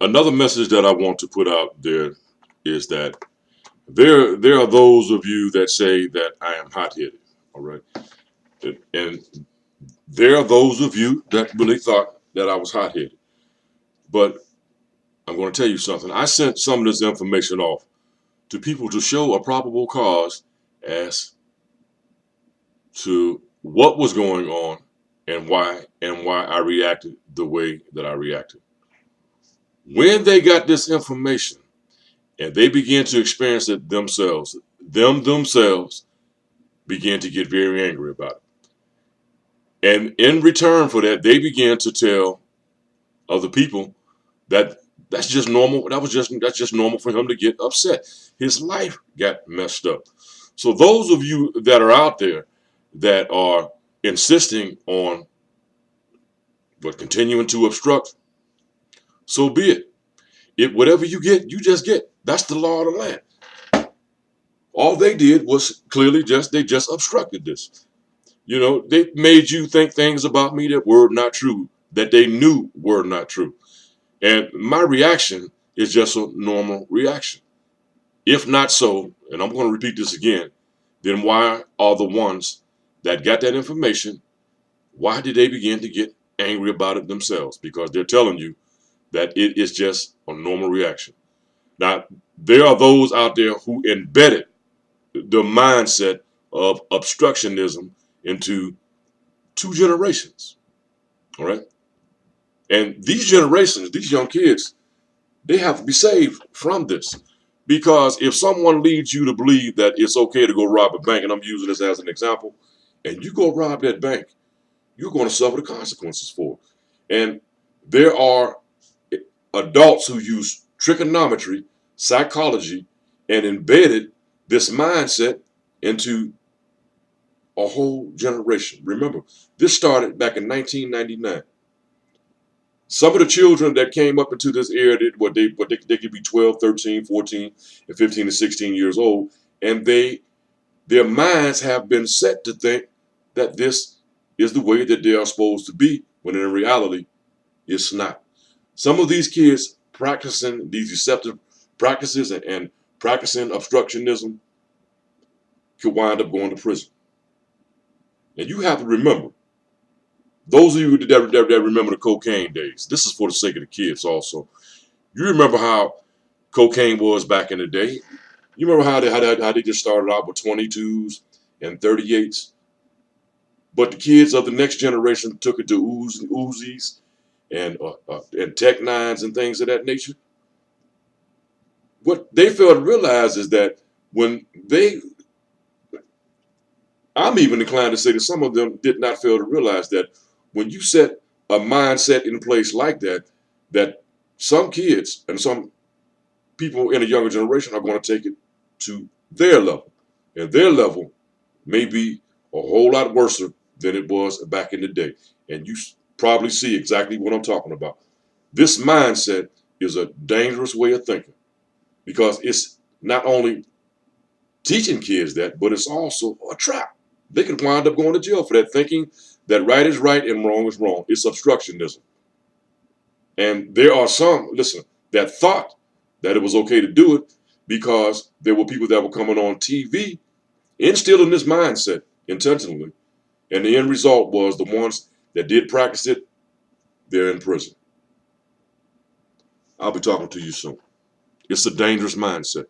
Another message that I want to put out there is that there are those of you that say that I am hot-headed, all right? And there are those of you that really thought that I was hot-headed. But I'm going to tell you something. I sent some of this information off to people to show a probable cause as to what was going on and why I reacted the way that I reacted. When they got this information and they began to experience it themselves, themselves began to get very angry about it. And in return for that, they began to tell other people that that's just normal. That's just normal for him to get upset. His life got messed up. So those of you that are out there that are insisting on but continuing to obstruct, so be it. If whatever you get, you just get. That's the law of the land. All they did was clearly they just obstructed this. You know, they made you think things about me that were not true, that they knew were not true. And my reaction is just a normal reaction. If not so, and I'm going to repeat this again, then why are the ones that got that information, why did they begin to get angry about it themselves? Because they're telling you that it is just a normal reaction. Now, there are those out there who embedded the mindset of obstructionism into two generations. All right. And these generations, these young kids, they have to be saved from this. Because if someone leads you to believe that it's okay to go rob a bank, and I'm using this as an example, and you go rob that bank, you're going to suffer the consequences for it. And there are adults who use trigonometry, psychology, and embedded this mindset into a whole generation. Remember, this started back in 1999. Some of the children that came up into this era, they could be 12, 13, 14, and 15 to 16 years old, and their minds have been set to think that this is the way that they are supposed to be, when in reality, it's not. Some of these kids practicing these deceptive practices and practicing obstructionism could wind up going to prison. And you have to remember, those of you that remember the cocaine days, this is for the sake of the kids also. You remember how cocaine was back in the day. You remember how they just started out with 22s and 38s. But the kids of the next generation took it to Uzis and Tech Nines and things of that nature. What they fail to realize is that I'm even inclined to say that some of them did not fail to realize that when you set a mindset in place like that, that some kids and some people in a younger generation are going to take it to their level. And their level may be a whole lot worse than it was back in the day. And you probably see exactly what I'm talking about. This mindset is a dangerous way of thinking, because it's not only teaching kids that, but it's also a trap. They can wind up going to jail for that, thinking that right is right and wrong is wrong. It's obstructionism. And there are some, listen, that thought that it was okay to do it because there were people that were coming on TV instilling this mindset intentionally. And the end result was the ones that did practice it, they're in prison. I'll be talking to you soon. It's a dangerous mindset.